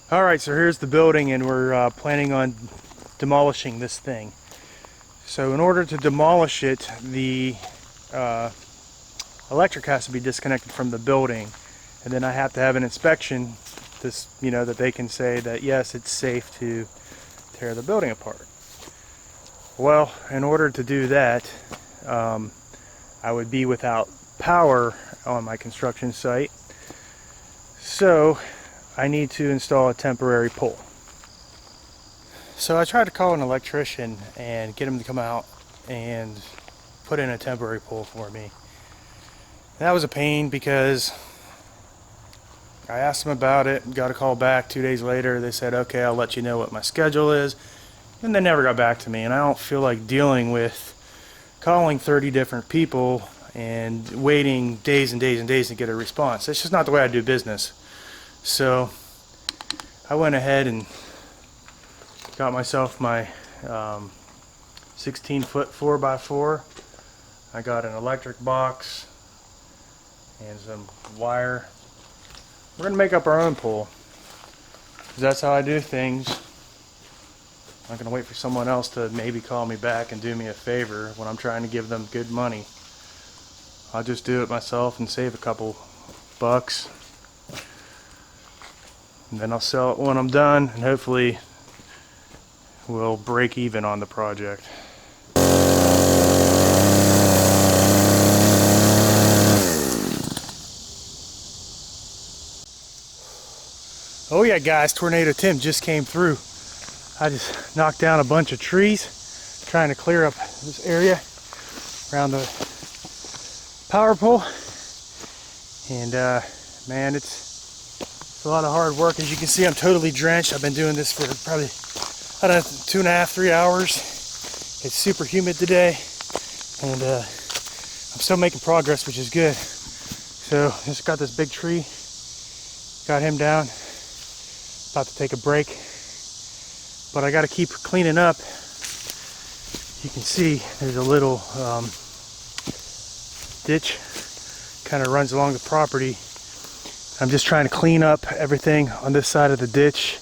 Alright, so here's the building, and we're planning on demolishing this thing. So in order to demolish it, the electric has to be disconnected from the building, and then I have to have an inspection that they can say that yes, it's safe to tear the building apart. Well, in order to do that, I would be without power on my construction site, so I need to install a temporary pole. So I tried to call an electrician and get him to come out and put in a temporary pole for me. That was a pain because I asked them about it, got a call back 2 days later. They said, okay, I'll let you know what my schedule is. And they never got back to me, and I don't feel like dealing with calling 30 different people and waiting days and days and days to get a response. It's just not the way I do business. So I went ahead and got myself my 16-foot 4x4. I got an electric box and some wire. We're going to make up our own pole, because that's how I do things. I'm not going to wait for someone else to maybe call me back and do me a favor when I'm trying to give them good money. I'll just do it myself and save a couple bucks. And then I'll sell it when I'm done, and hopefully we'll break even on the project. Oh yeah guys, Tornado Tim just came through. I just knocked down a bunch of trees trying to clear up this area around the power pole, and man, it's a lot of hard work. As you can see, I'm totally drenched. I've been doing this for probably, I don't know, 2.5 to 3 hours. It's super humid today, and I'm still making progress, which is good. So just got this big tree, got him down, about to take a break, but I got to keep cleaning up. You can see there's a little ditch kind of runs along the property. I'm just trying to clean up everything on this side of the ditch.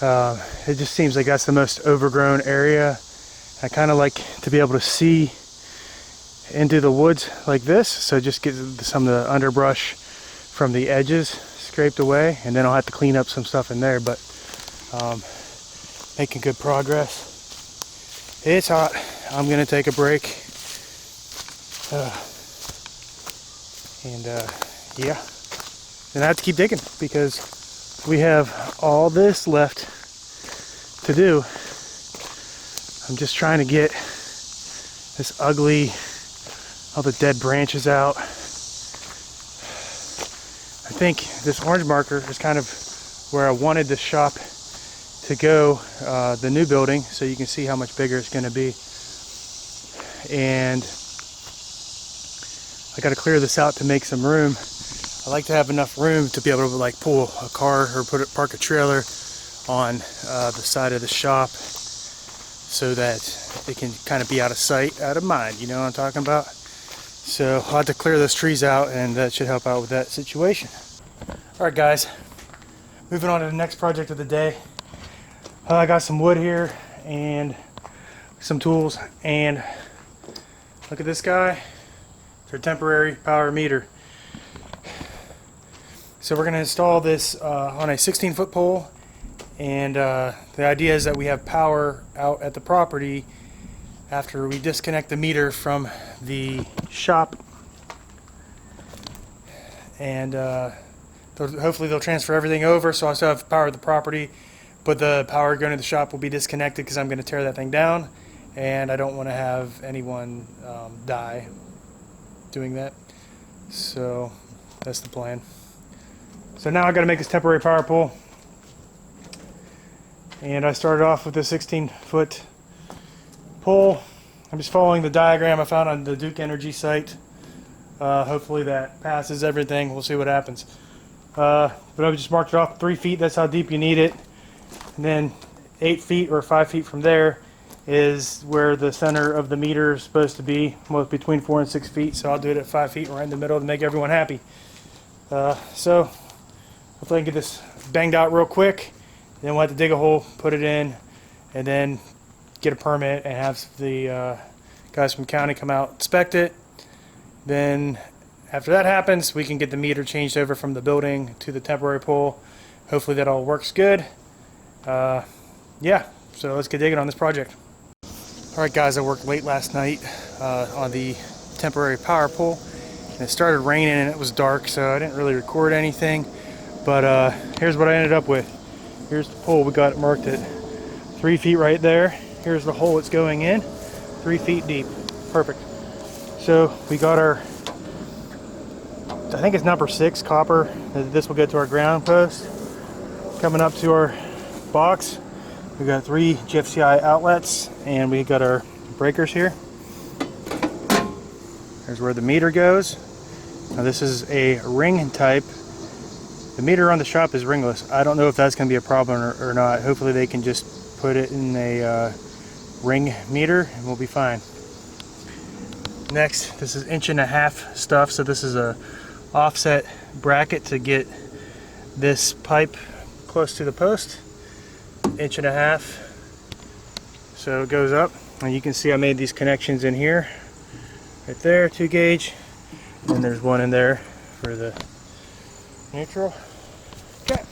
It just seems like that's the most overgrown area. I kind of like to be able to see into the woods like this, so just get some of the underbrush from the edges scraped away, and then I'll have to clean up some stuff in there, but making good progress. It's hot. I'm gonna take a break, yeah, and I have to keep digging because we have all this left to do. I'm just trying to get this ugly, all the dead branches out. I think this orange marker is kind of where I wanted the shop to go, the new building, so you can see how much bigger it's going to be. And I got to clear this out to make some room. I like to have enough room to be able to like pull a car or park a trailer on the side of the shop, so that it can kind of be out of sight, out of mind. You know what I'm talking about? So I'll have to clear those trees out, and that should help out with that situation. Alright guys, moving on to the next project of the day. I got some wood here and some tools, and look at this guy. It's our temporary power meter. So we're going to install this on a 16-foot pole, and the idea is that we have power out at the property after we disconnect the meter from the shop, and hopefully they'll transfer everything over, so I still have power at the property, but the power going to the shop will be disconnected because I'm going to tear that thing down, and I don't want to have anyone die doing that. So that's the plan. So now I got to make this temporary power pole, and I started off with a 16-foot pole. I'm just following the diagram I found on the Duke Energy site. Hopefully that passes everything. We'll see what happens. But I just marked it off 3 feet. That's how deep you need it. And then 8 feet or 5 feet from there is where the center of the meter is supposed to be, between 4 and 6 feet. So I'll do it at 5 feet right in the middle to make everyone happy. So hopefully I can get this banged out real quick. Then we'll have to dig a hole, put it in, and then get a permit and have the guys from county come out, inspect it. Then after that happens, we can get the meter changed over from the building to the temporary pole. Hopefully that all works good. Yeah, so let's get digging on this project. Alright guys, I worked late last night on the temporary power pole. And it started raining and it was dark, so I didn't really record anything. But here's what I ended up with. Here's the pole. We got it marked at 3 feet right there. Here's the hole it's going in, 3 feet deep. Perfect. So we got our, I think it's number 6 copper. This will go to our ground post. Coming up to our box, we got 3 GFCI outlets, and we got our breakers here. There's where the meter goes. Now this is a ring type. The meter on the shop is ringless. I don't know if that's going to be a problem or not. Hopefully they can just put it in a ring meter and we'll be fine. Next, this is 1.5 inch stuff. So this is a offset bracket to get this pipe close to the post. 1.5 inches. So it goes up, and you can see I made these connections in here. Right there, 2 gauge. And there's one in there for the neutral. Okay.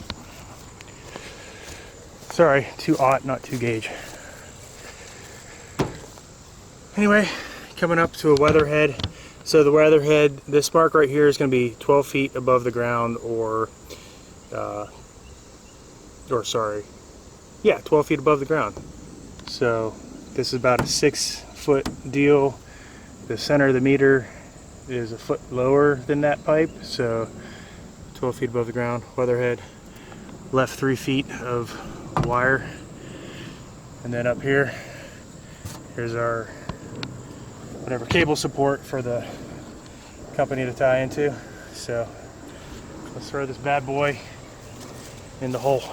Sorry, 2/0, not 2 gauge. Anyway, coming up to a weatherhead. So the weatherhead, this mark right here is going to be 12 feet above the ground, or sorry, yeah, 12 feet above the ground. So this is about a 6-foot deal. The center of the meter is a foot lower than that pipe, so 12 feet above the ground. Weatherhead, left 3 feet of wire, and then up here, here's our whatever cable support for the company to tie into. So let's throw this bad boy in the hole.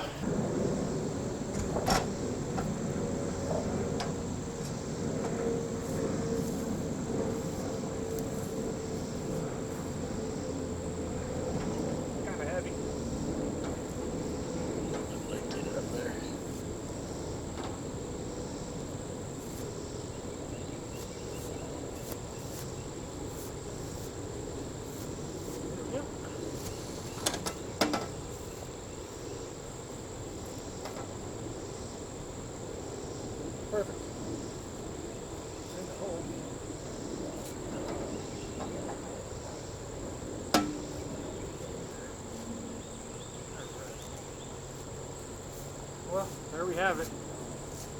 Kind of heavy. Let's get it up there. Yep. Perfect. In the hole. Well, there we have it.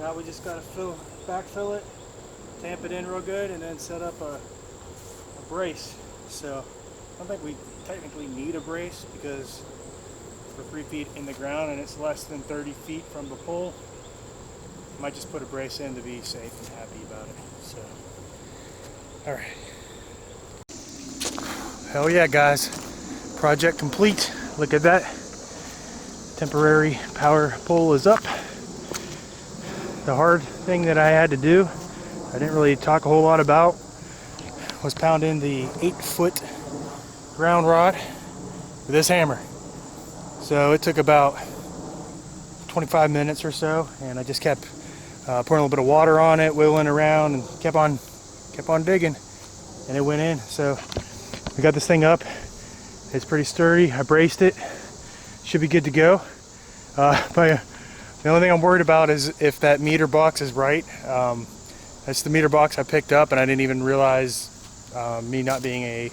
Now we just gotta backfill it, tamp it in real good, and then set up a brace. So I don't think we technically need a brace because we're 3 feet in the ground and it's less than 30 feet from the pole. Might just put a brace in to be safe and happy about it. So, all right. Hell yeah, guys. Project complete. Look at that. Temporary power pole is up. The hard thing that I had to do, I didn't really talk a whole lot about, was pound in the 8-foot ground rod with this hammer. So it took about 25 minutes or so, and I just kept pouring a little bit of water on it, wiggling around, and kept on digging, and it went in. So we got this thing up. It's pretty sturdy. I braced it. Should be good to go. But the only thing I'm worried about is if that meter box is right. That's the meter box I picked up, and I didn't even realize, me not being an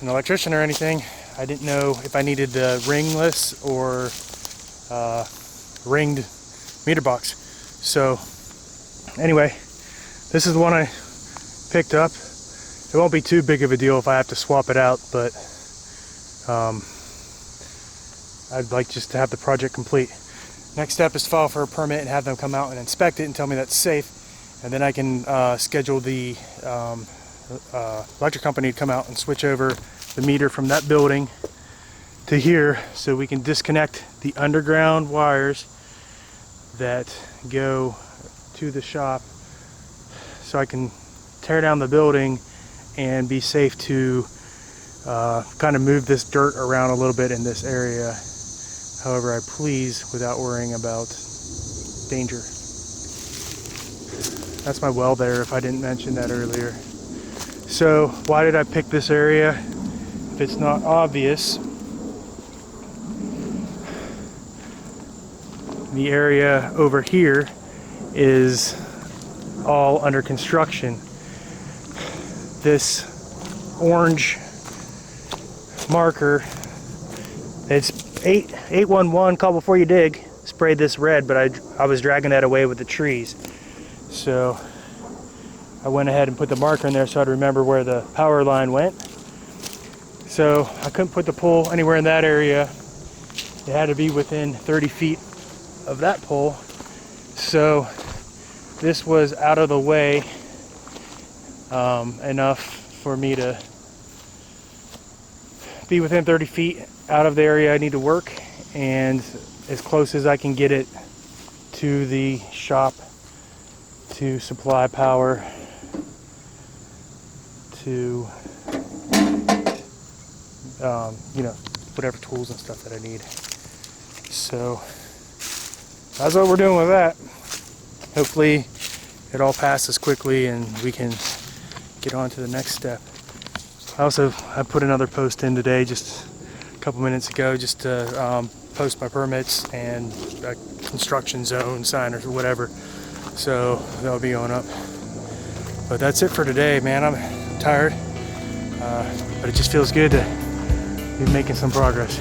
electrician or anything, I didn't know if I needed the ringless or ringed meter box. So anyway, this is the one I picked up. It won't be too big of a deal if I have to swap it out, but I'd like just to have the project complete. Next step is to file for a permit and have them come out and inspect it and tell me that's safe, and then I can schedule the electric company to come out and switch over the meter from that building to here, so we can disconnect the underground wires that go to the shop, so I can tear down the building and be safe to kind of move this dirt around a little bit in this area however I please without worrying about danger. That's my well there, if I didn't mention that earlier. So why did I pick this area? If it's not obvious, the area over here is all under construction. This orange marker, it's 811, call before you dig, sprayed this red, but I was dragging that away with the trees. So I went ahead and put the marker in there so I'd remember where the power line went. So I couldn't put the pole anywhere in that area. It had to be within 30 feet of that pole. So this was out of the way enough for me to be within 30 feet out of the area I need to work, and as close as I can get it to the shop to supply power to you know, whatever tools and stuff that I need. So that's what we're doing with that. Hopefully it all passes quickly and we can get on to the next step. I put another post in today just a couple minutes ago, just to post my permits and a construction zone sign or whatever. So that'll be going up. But that's it for today, man. I'm tired, but it just feels good to be making some progress.